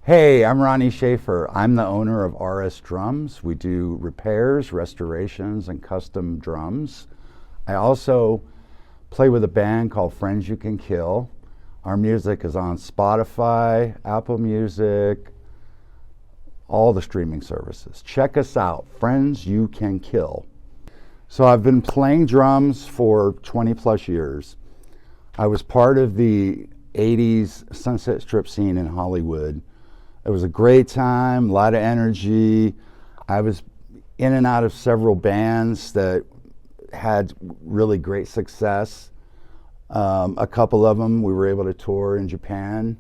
Hey, I'm Ronnie Schaefer. I'm the owner of RS Drums. We do repairs, restorations, and custom drums. I also play with a band called Friends You Can Kill. Our music is on Spotify, Apple Music, all the streaming services. Check us out, Friends You Can Kill. So I've been playing drums for 20 plus years. I was part of the 80s Sunset Strip scene in Hollywood. It was a great time, a lot of energy. I was in and out of several bands that had really great success. A couple of them, we were able to tour in Japan,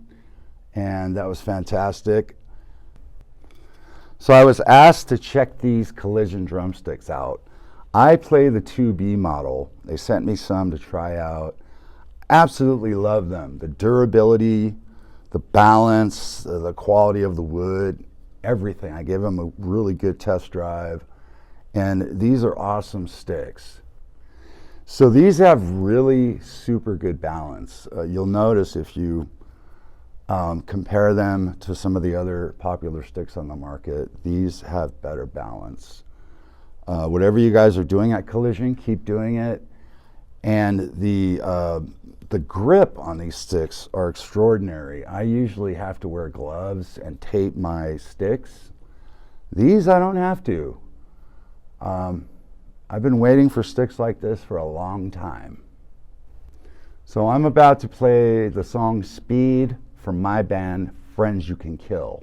and that was fantastic. So I was asked to check these Collision Drumsticks out. I play the 2B model. They sent me some to try out. Absolutely love them. The durability, the balance, the quality of the wood, everything. I gave them a really good test drive, and these are awesome sticks. So these have really super good balance. You'll notice if you compare them to some of the other popular sticks on the market, these have better balance. Whatever you guys are doing at Collision, keep doing it. And the grip on these sticks are extraordinary. I usually have to wear gloves and tape my sticks. These I don't have to. I've been waiting for sticks like this for a long time. So I'm about to play the song Speed from my band, Friends You Can Kill.